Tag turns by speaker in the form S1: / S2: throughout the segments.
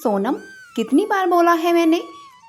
S1: सोनम, कितनी बार बोला है मैंने,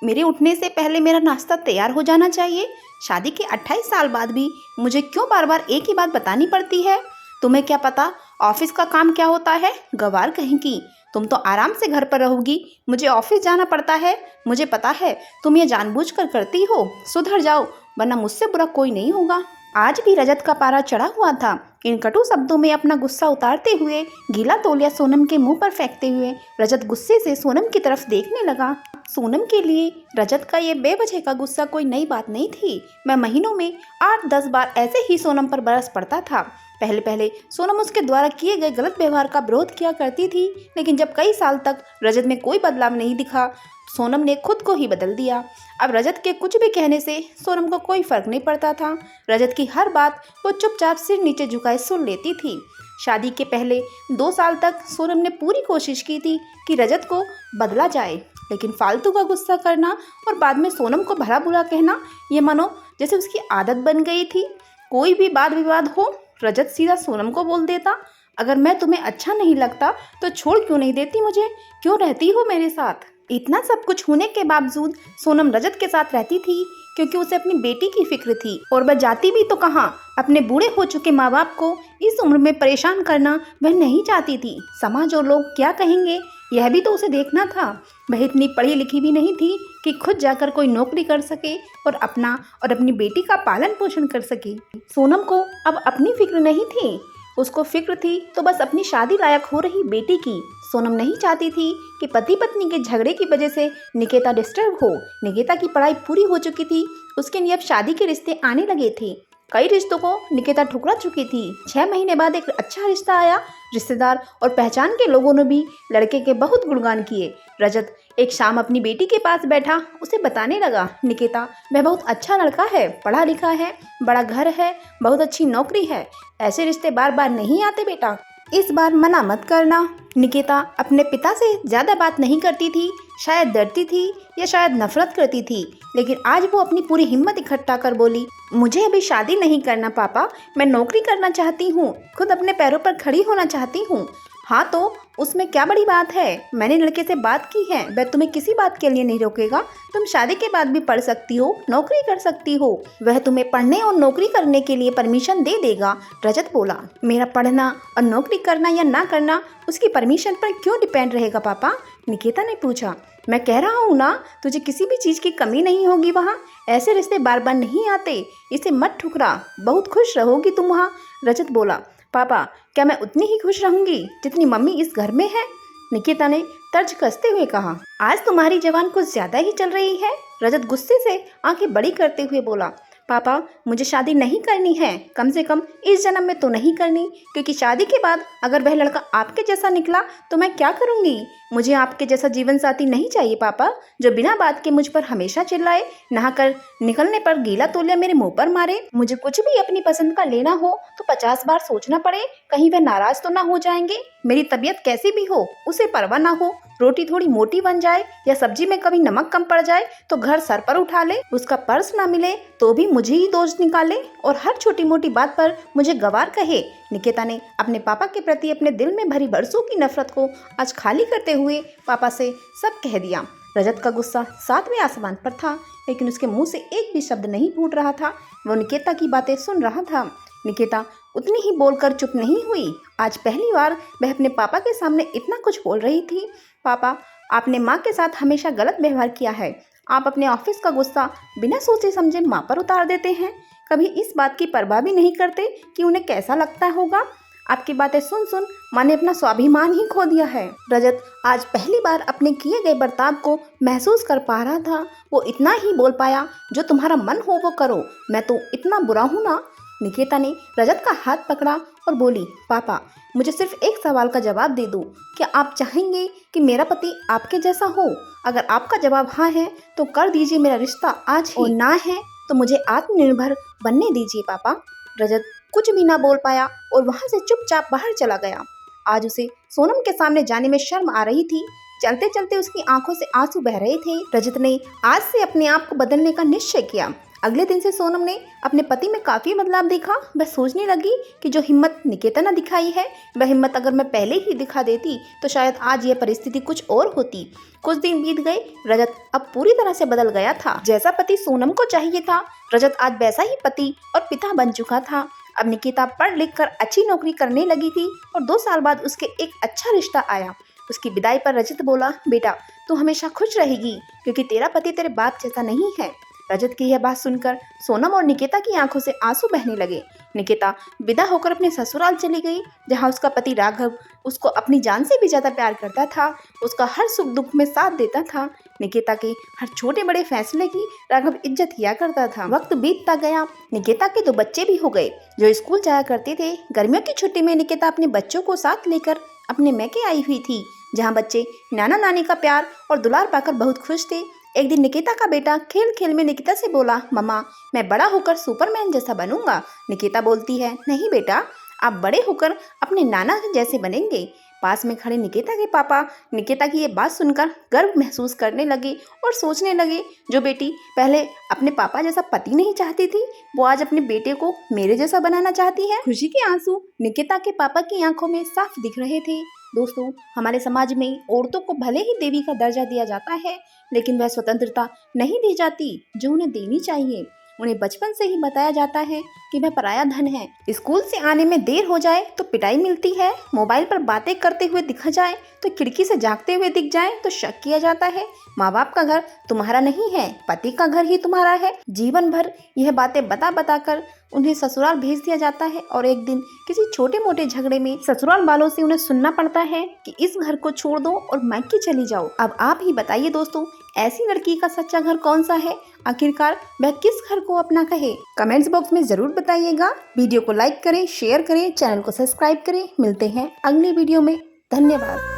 S1: मेरे उठने से पहले मेरा नाश्ता तैयार हो जाना चाहिए। शादी के 28 साल बाद भी मुझे क्यों बार बार एक ही बात बतानी पड़ती है? तुम्हें क्या पता ऑफिस का काम क्या होता है? गवार कहीं की, तुम तो आराम से घर पर रहोगी, मुझे ऑफिस जाना पड़ता है। मुझे पता है तुम ये जानबूझकर करती हो। सुधर जाओ, वरना मुझसे बुरा कोई नहीं होगा। आज भी रजत का पारा चढ़ा हुआ था। इन कटु शब्दों में अपना गुस्सा उतारते हुए, गीला तौलिया सोनम के मुंह पर फेंकते हुए रजत गुस्से से सोनम की तरफ देखने लगा। सोनम के लिए रजत का ये बेवजह का गुस्सा कोई नई बात नहीं थी। मैं महीनों में 8-10 बार ऐसे ही सोनम पर बरस पड़ता था। पहले पहले सोनम उसके द्वारा किए गए गलत व्यवहार का विरोध किया करती थी, लेकिन जब कई साल तक रजत में कोई बदलाव नहीं दिखा, सोनम ने खुद को ही बदल दिया। अब रजत के कुछ भी कहने से सोनम को कोई फर्क नहीं पड़ता था। रजत की हर बात वो चुपचाप सिर नीचे झुकाए सुन लेती थी। शादी के पहले 2 साल तक सोनम ने पूरी कोशिश की थी कि रजत को बदला जाए, लेकिन फालतू का गुस्सा करना और बाद में सोनम को भला बुरा कहना, ये मानो जैसे उसकी आदत बन गई थी। कोई भी वाद विवाद हो, रजत सीधा सोनम को बोल देता, अगर मैं तुम्हें अच्छा नहीं लगता तो छोड़ क्यों नहीं देती मुझे, क्यों रहती हो मेरे साथ? इतना सब कुछ होने के बावजूद सोनम रजत के साथ रहती थी, क्योंकि उसे अपनी बेटी की फिक्र थी। और वह जाती भी तो कहाँ, अपने बूढ़े हो चुके माँ बाप को इस उम्र में परेशान करना वह नहीं चाहती थी। समाज और लोग क्या कहेंगे, यह भी तो उसे देखना था। वह इतनी पढ़ी लिखी भी नहीं थी कि खुद जाकर कोई नौकरी कर सके और अपना और अपनी बेटी का पालन पोषण कर सके। सोनम को अब अपनी फिक्र नहीं थी, उसको फिक्र थी तो बस अपनी शादी लायक हो रही बेटी की। सोनम नहीं चाहती थी कि पति पत्नी के झगड़े की वजह से निकेता डिस्टर्ब हो। निकेता की पढ़ाई पूरी हो चुकी थी, उसके लिए अब शादी के रिश्ते आने लगे थे। कई रिश्तों को निकेता ठुकरा चुकी थी। 6 महीने बाद एक अच्छा रिश्ता आया। रिश्तेदार और पहचान के लोगों ने भी लड़के के बहुत गुणगान किए। रजत एक शाम अपनी बेटी के पास बैठा, उसे बताने लगा, निकेता वह बहुत अच्छा लड़का है, पढ़ा लिखा है, बड़ा घर है, बहुत अच्छी नौकरी है। ऐसे रिश्ते बार बार नहीं आते बेटा, इस बार मना मत करना। निकेता अपने पिता से ज़्यादा बात नहीं करती थी, शायद डरती थी या शायद नफरत करती थी, लेकिन आज वो अपनी पूरी हिम्मत इकट्ठा कर बोली, मुझे अभी शादी नहीं करना पापा, मैं नौकरी करना चाहती हूँ, खुद अपने पैरों पर खड़ी होना चाहती हूँ। हाँ तो उसमें क्या बड़ी बात है, मैंने लड़के से बात की है, वह तुम्हें किसी बात के लिए नहीं रोकेगा। तुम शादी के बाद भी पढ़ सकती हो, नौकरी कर सकती हो, वह तुम्हें पढ़ने और नौकरी करने के लिए परमिशन दे देगा। रजत बोला, मेरा पढ़ना और नौकरी करना या ना करना उसकी परमिशन पर क्यों डिपेंड रहेगा पापा? निकेता ने पूछा। मैं कह रहा हूँ ना, तुझे किसी भी चीज़ की कमी नहीं होगी वहाँ। ऐसे रिश्ते बार बार नहीं आते, इसे मत ठुकरा, बहुत खुश रहोगी तुम वहाँ। रजत बोला, पापा क्या मैं उतनी ही खुश रहूंगी जितनी मम्मी इस घर में है? निकिता ने तर्ज कसते हुए कहा। आज तुम्हारी जबान कुछ ज्यादा ही चल रही है। रजत गुस्से से आंखें बड़ी करते हुए बोला, पापा मुझे शादी नहीं करनी है, कम से कम इस जन्म में तो नहीं करनी, क्योंकि शादी के बाद अगर वह लड़का आपके जैसा निकला तो मैं क्या करूंगी? मुझे आपके जैसा जीवन साथी नहीं चाहिए पापा, जो बिना बात के मुझ पर हमेशा चिल्लाए, नहाकर निकलने पर गीला तौलिया मेरे मुंह पर मारे। मुझे कुछ भी अपनी पसंद का लेना हो तो 50 बार सोचना पड़े, कहीं वह नाराज तो ना हो जाएंगे। मेरी तबीयत कैसी भी हो उसे परवाह ना हो, रोटी थोड़ी मोटी बन जाए या सब्जी में कभी नमक कम पड़ जाए तो घर सर पर उठा ले, उसका पर्स ना मिले तो भी मुझे ही दोष निकाले और हर छोटी मोटी बात पर मुझे गवार कहे। निकेता ने अपने पापा के प्रति अपने दिल में भरी बरसों की नफरत को आज खाली करते हुए पापा से सब कह दिया। रजत का गुस्सा 7वें आसमान पर था, लेकिन उसके मुंह से एक भी शब्द नहीं फूट रहा था। वो निकेता की बातें सुन रहा था। निकेता उतनी ही बोलकर चुप नहीं हुई। आज पहली बार वह अपने पापा के सामने इतना कुछ बोल रही थी। पापा, आपने माँ के साथ हमेशा गलत व्यवहार किया है। आप अपने ऑफिस का गुस्सा बिना सोचे समझे माँ पर उतार देते हैं, कभी इस बात की परवाह भी नहीं करते कि उन्हें कैसा लगता होगा। आपकी बातें सुन सुन माँ ने अपना स्वाभिमान ही खो दिया है। रजत आज पहली बार अपने किए गए बर्ताव को महसूस कर पा रहा था। वो इतना ही बोल पाया, जो तुम्हारा मन हो वो करो, मैं तो इतना बुरा हूँ ना? निकेता ने रजत का हाथ पकड़ा और बोली, पापा मुझे सिर्फ एक सवाल का जवाब दे दो, क्या आप चाहेंगे कि मेरा पति आपके जैसा हो? अगर आपका जवाब हाँ है तो कर दीजिए मेरा रिश्ता आज ही, और ना है तो मुझे आत्मनिर्भर बनने दीजिए पापा। रजत कुछ भी ना बोल पाया और वहां से चुपचाप बाहर चला गया। आज उसे सोनम के सामने जाने में शर्म आ रही थी। चलते चलते उसकी आंखों से आंसू बह रहे थे। रजत ने आज से अपने आप को बदलने का निश्चय किया। अगले दिन से सोनम ने अपने पति में काफ़ी बदलाव देखा। वह सोचने लगी कि जो हिम्मत निकेता ने दिखाई है, वह हिम्मत अगर मैं पहले ही दिखा देती तो शायद आज यह परिस्थिति कुछ और होती। कुछ दिन बीत गए। रजत अब पूरी तरह से बदल गया था। जैसा पति सोनम को चाहिए था, रजत आज वैसा ही पति और पिता बन चुका था। अब निकिता पढ़ लिख कर अच्छी नौकरी करने लगी थी और 2 साल बाद उसके एक अच्छा रिश्ता आया। उसकी विदाई पर रजत बोला, बेटा तू हमेशा खुश रहेगी क्योंकि तेरा पति तेरे बाप जैसा नहीं है। रजत की यह बात सुनकर सोनम और निकिता की आंखों से आंसू बहने लगे। निकिता विदा होकर अपने ससुराल चली गई, जहां उसका पति राघव उसको अपनी जान से भी ज्यादा प्यार करता था। उसका हर सुख दुख में साथ देता था। निकिता के हर छोटे बड़े फैसले की राघव इज्जत किया करता था। वक्त बीतता गया। निकिता के 2 बच्चे भी हो गए जो स्कूल जाया करते थे। गर्मियों की छुट्टी में निकिता अपने बच्चों को साथ लेकर अपने मैके आई हुई थी, जहाँ बच्चे नाना नानी का प्यार और दुलार पाकर बहुत खुश थे। एक दिन निकिता का बेटा खेल खेल में निकिता से बोला, मम्मा मैं बड़ा होकर सुपरमैन जैसा बनूंगा। निकिता बोलती है, नहीं बेटा आप बड़े होकर अपने नाना जैसे बनेंगे। पास में खड़े निकिता के पापा निकिता की ये बात सुनकर गर्व महसूस करने लगे और सोचने लगे, जो बेटी पहले अपने पापा जैसा पति नहीं चाहती थी, वो आज अपने बेटे को मेरे जैसा बनाना चाहती है। खुशी के आंसू निकिता के पापा की आंखों में साफ दिख रहे थे। दोस्तों, हमारे समाज में औरतों को भले ही देवी का दर्जा दिया जाता है, लेकिन वह स्वतंत्रता नहीं दी जाती जो उन्हें देनी चाहिए। उन्हें बचपन से ही बताया जाता है कि वह पराया धन है। स्कूल से आने में देर हो जाए तो पिटाई मिलती है। मोबाइल पर बातें करते हुए दिखा जाए तो खिड़की से झांकते हुए दिख जाए तो शक किया जाता है। माँ बाप का घर तुम्हारा नहीं है, पति का घर ही तुम्हारा है। जीवन भर यह बातें बता बता कर उन्हें ससुराल भेज दिया जाता है और एक दिन किसी छोटे मोटे झगड़े में ससुराल वालों से उन्हें सुनना पड़ता है कि इस घर को छोड़ दो और मायके चली जाओ। अब आप ही बताइए दोस्तों, ऐसी लड़की का सच्चा घर कौन सा है? आखिरकार वह किस घर को अपना कहे? कमेंट्स बॉक्स में जरूर बताइएगा। वीडियो को लाइक करें, शेयर करें, चैनल को सब्सक्राइब करें। मिलते हैं अगली वीडियो में। धन्यवाद।